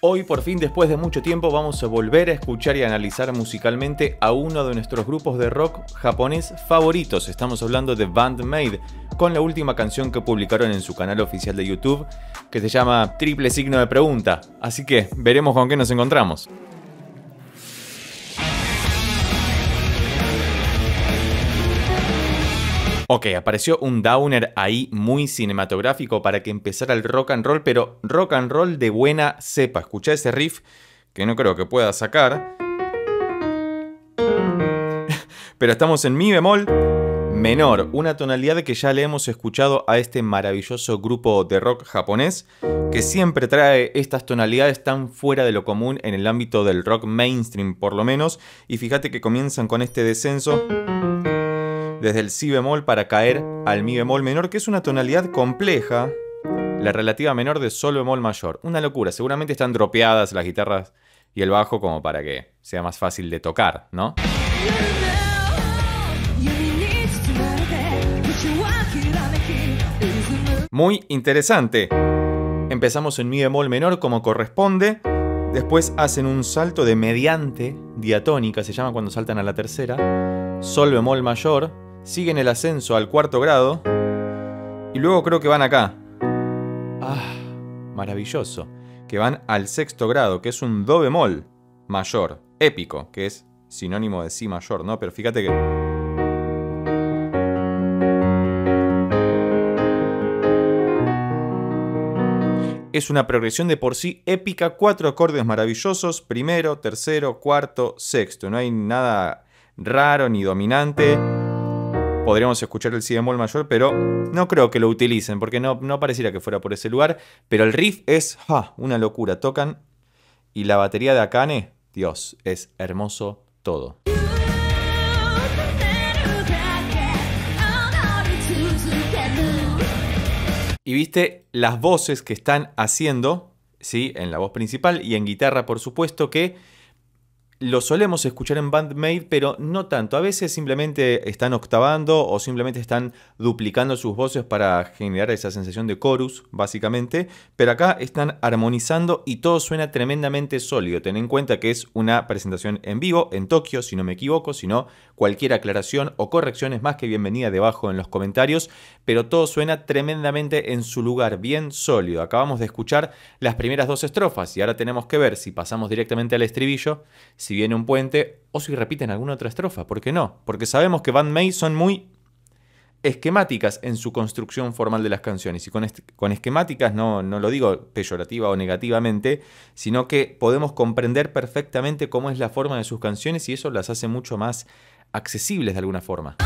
Hoy, por fin, después de mucho tiempo, vamos a volver a escuchar y analizar musicalmente a uno de nuestros grupos de rock japonés favoritos. Estamos hablando de Band-Maid, con la última canción que publicaron en su canal oficial de YouTube, que se llama Triple Signo de Pregunta. Así que veremos con qué nos encontramos. Ok, apareció un downer ahí muy cinematográfico para que empezara el rock and roll, pero rock and roll de buena cepa. Escuchá ese riff que no creo que pueda sacar. Pero estamos en mi bemol menor, una tonalidad que ya le hemos escuchado a este maravilloso grupo de rock japonés, que siempre trae estas tonalidades tan fuera de lo común en el ámbito del rock mainstream por lo menos. Y fíjate que comienzan con este descenso desde el si bemol para caer al mi bemol menor, que es una tonalidad compleja, la relativa menor de sol bemol mayor. Una locura, seguramente están dropeadas las guitarras y el bajo como para que sea más fácil de tocar, ¿no? Muy interesante. Empezamos en mi bemol menor como corresponde, después hacen un salto de mediante diatónica, se llama cuando saltan a la tercera, sol bemol mayor, siguen el ascenso al cuarto grado y luego creo que van acá. Ah, maravilloso. Que van al sexto grado, que es un do bemol mayor, épico, que es sinónimo de si mayor, ¿no? Pero fíjate que es una progresión de por sí épica, 4 acordes maravillosos, primero, tercero, cuarto, sexto. No hay nada raro ni dominante. Podríamos escuchar el si bemol mayor, pero no creo que lo utilicen, porque no pareciera que fuera por ese lugar. Pero el riff es una locura. Tocan y la batería de Akane, Dios, es hermoso todo. Y viste las voces que están haciendo, ¿sí? En la voz principal y en guitarra, por supuesto, que lo solemos escuchar en Band-Maid, pero no tanto. A veces simplemente están octavando o simplemente están duplicando sus voces para generar esa sensación de chorus, básicamente. Pero acá están armonizando y todo suena tremendamente sólido. Ten en cuenta que es una presentación en vivo en Tokio, si no me equivoco. Si no, cualquier aclaración o corrección es más que bienvenida debajo en los comentarios. Pero todo suena tremendamente en su lugar, bien sólido. Acabamos de escuchar las primeras dos estrofas y ahora tenemos que ver si pasamos directamente al estribillo, si viene un puente o si repiten alguna otra estrofa. ¿Por qué no? Porque sabemos que Band-Maid son muy esquemáticas en su construcción formal de las canciones. Y con esquemáticas no lo digo peyorativa o negativamente, sino que podemos comprender perfectamente cómo es la forma de sus canciones y eso las hace mucho más accesibles de alguna forma.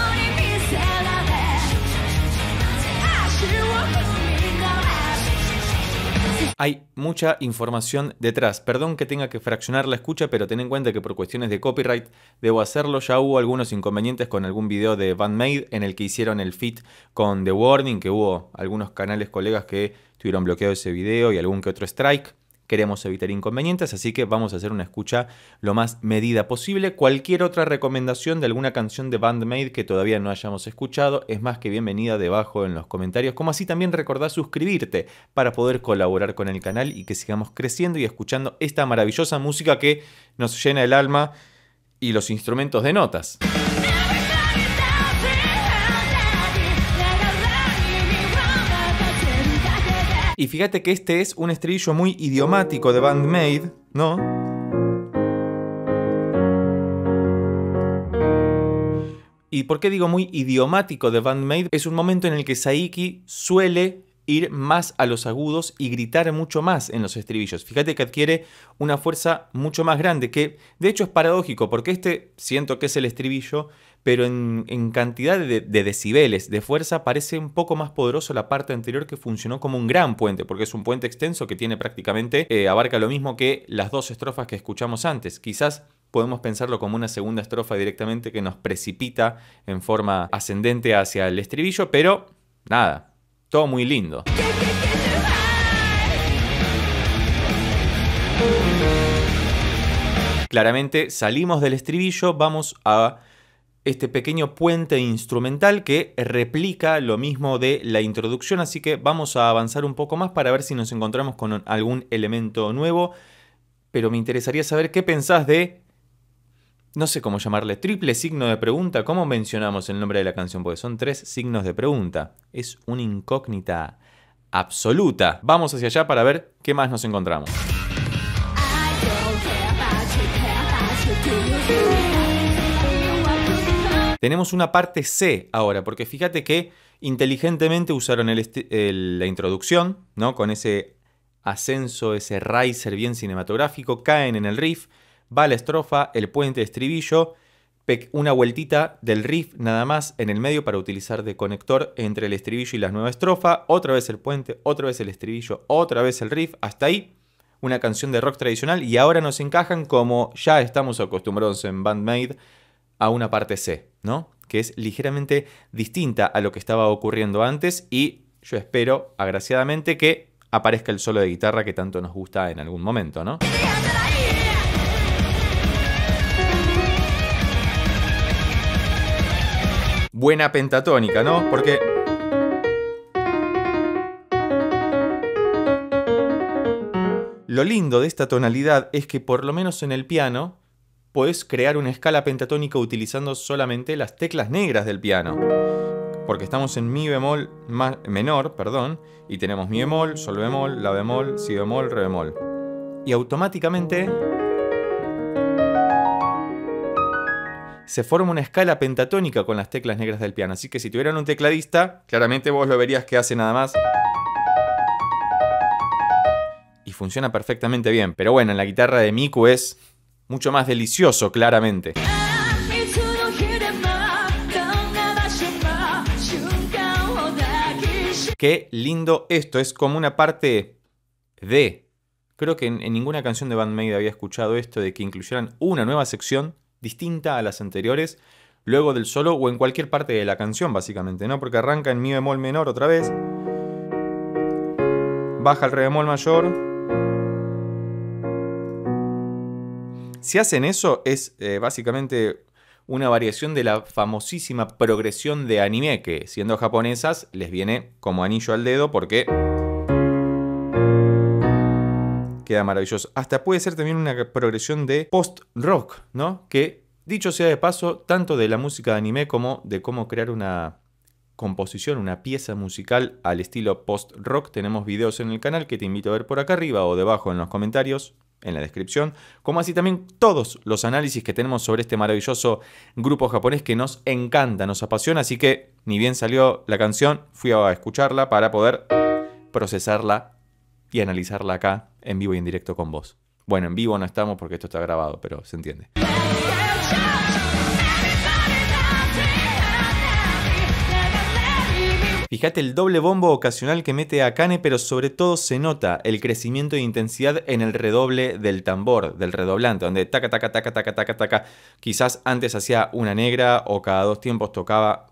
Hay mucha información detrás. Perdón que tenga que fraccionar la escucha, pero ten en cuenta que por cuestiones de copyright debo hacerlo. Ya hubo algunos inconvenientes con algún video de Band-Maid en el que hicieron el feat con The Warning, que hubo algunos canales colegas que tuvieron bloqueado ese video y algún que otro strike. Queremos evitar inconvenientes, así que vamos a hacer una escucha lo más medida posible. Cualquier otra recomendación de alguna canción de Band-Maid que todavía no hayamos escuchado es más que bienvenida debajo en los comentarios. Como así también recordá suscribirte para poder colaborar con el canal y que sigamos creciendo y escuchando esta maravillosa música que nos llena el alma y los instrumentos de notas. Y fíjate que este es un estribillo muy idiomático de Band-Maid, ¿no? ¿Y por qué digo muy idiomático de Band-Maid? Es un momento en el que Saiki suele ir más a los agudos y gritar mucho más en los estribillos. Fíjate que adquiere una fuerza mucho más grande, que de hecho es paradójico, porque este siento que es el estribillo, pero en cantidad de decibeles de fuerza parece un poco más poderoso la parte anterior, que funcionó como un gran puente, porque es un puente extenso que tiene prácticamente, abarca lo mismo que las dos estrofas que escuchamos antes. Quizás podemos pensarlo como una segunda estrofa directamente que nos precipita en forma ascendente hacia el estribillo, pero nada, todo muy lindo. Claramente salimos del estribillo, vamos a este pequeño puente instrumental que replica lo mismo de la introducción, así que vamos a avanzar un poco más para ver si nos encontramos con algún elemento nuevo. pero me interesaría saber qué pensás de, no sé cómo llamarle, triple signo de pregunta. ¿Cómo mencionamos el nombre de la canción? Porque son 3 signos de pregunta. Es una incógnita absoluta. Vamos hacia allá para ver qué más nos encontramos. Tenemos una parte C ahora, porque fíjate que inteligentemente usaron la introducción, ¿no? Con ese ascenso, ese riser bien cinematográfico, caen en el riff, va la estrofa, el puente de estribillo, una vueltita del riff nada más en el medio para utilizar de conector entre el estribillo y la nueva estrofa, otra vez el puente, otra vez el estribillo, otra vez el riff, hasta ahí una canción de rock tradicional, y ahora nos encajan, como ya estamos acostumbrados en Band-Maid, a una parte C, ¿no? Que es ligeramente distinta a lo que estaba ocurriendo antes, y yo espero, agraciadamente, que aparezca el solo de guitarra que tanto nos gusta en algún momento, ¿no? Buena pentatónica, ¿no? Porque lo lindo de esta tonalidad es que por lo menos en el piano podés crear una escala pentatónica utilizando solamente las teclas negras del piano. Porque estamos en mi bemol menor, perdón, y tenemos mi bemol, sol bemol, la bemol, si bemol, re bemol. Y automáticamente se forma una escala pentatónica con las teclas negras del piano. Así que si tuvieran un tecladista, claramente vos lo verías que hace nada más. Y funciona perfectamente bien. Pero bueno, en la guitarra de Miku es mucho más delicioso, claramente. Qué lindo esto, es como una parte de... Creo que en ninguna canción de Band-Maid había escuchado esto de que incluyeran una nueva sección distinta a las anteriores, luego del solo o en cualquier parte de la canción, básicamente, ¿no? Porque arranca en mi bemol menor otra vez, baja el re bemol mayor. Si hacen eso, es básicamente una variación de la famosísima progresión de anime, que siendo japonesas les viene como anillo al dedo porque queda maravilloso. Hasta puede ser también una progresión de post-rock, ¿no? Que, dicho sea de paso, tanto de la música de anime como de cómo crear una composición, una pieza musical al estilo post-rock, tenemos videos en el canal que te invito a ver por acá arriba o debajo en los comentarios, en la descripción, como así también todos los análisis que tenemos sobre este maravilloso grupo japonés que nos encanta, nos apasiona, así que ni bien salió la canción, fui a escucharla para poder procesarla y analizarla acá en vivo y en directo con vos. Bueno, en vivo no estamos porque esto está grabado, pero se entiende. Fíjate el doble bombo ocasional que mete Akane, pero sobre todo se nota el crecimiento de intensidad en el redoble del tambor, del redoblante, donde taca, taca, taca, taca, taca, taca. Quizás antes hacía una negra o cada 2 tiempos tocaba,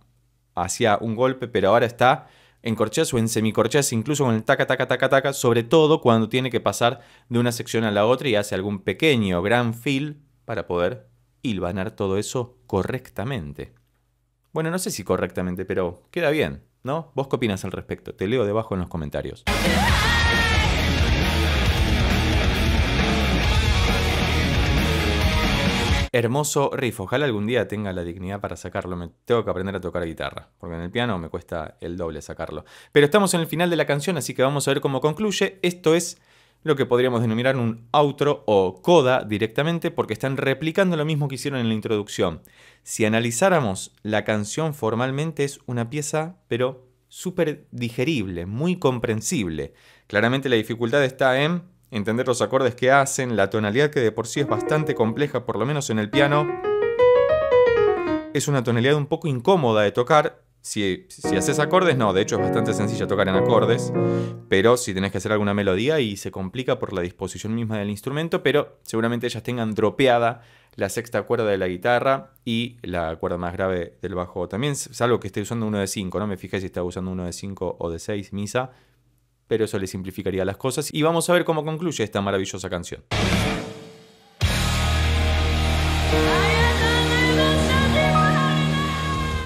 hacía un golpe, pero ahora está en corcheas o en semicorcheas, incluso con el taca, taca, taca, taca, sobre todo cuando tiene que pasar de una sección a la otra y hace algún pequeño gran fill para poder hilvanar todo eso correctamente. Bueno, no sé si correctamente, pero queda bien, ¿no? ¿Vos qué opinas al respecto? Te leo debajo en los comentarios. Hermoso riff. Ojalá algún día tenga la dignidad para sacarlo. Me tengo que aprender a tocar guitarra, porque en el piano me cuesta el doble sacarlo. Pero estamos en el final de la canción, así que vamos a ver cómo concluye. Esto es lo que podríamos denominar un outro o coda directamente, porque están replicando lo mismo que hicieron en la introducción. Si analizáramos la canción formalmente, es una pieza, pero súper digerible, muy comprensible. Claramente la dificultad está en entender los acordes que hacen, la tonalidad que de por sí es bastante compleja, por lo menos en el piano. Es una tonalidad un poco incómoda de tocar. Si haces acordes, no, de hecho es bastante sencilla tocar en acordes, pero si tenés que hacer alguna melodía y se complica por la disposición misma del instrumento, pero seguramente ellas tengan dropeada la sexta cuerda de la guitarra y la cuerda más grave del bajo también, salvo que esté usando uno de 5, no me fijé si estaba usando uno de 5 o de 6 misa, pero eso le simplificaría las cosas y vamos a ver cómo concluye esta maravillosa canción.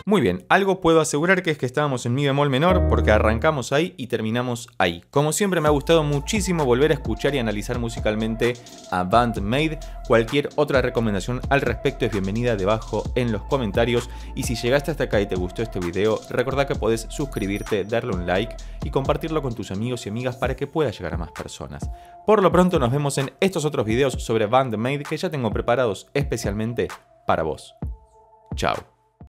Muy bien, algo puedo asegurar que es que estábamos en mi bemol menor porque arrancamos ahí y terminamos ahí. Como siempre me ha gustado muchísimo volver a escuchar y analizar musicalmente a Band-Maid. Cualquier otra recomendación al respecto es bienvenida debajo en los comentarios. Y si llegaste hasta acá y te gustó este video, recordá que podés suscribirte, darle un like y compartirlo con tus amigos y amigas para que pueda llegar a más personas. Por lo pronto nos vemos en estos otros videos sobre Band-Maid que ya tengo preparados especialmente para vos. Chao.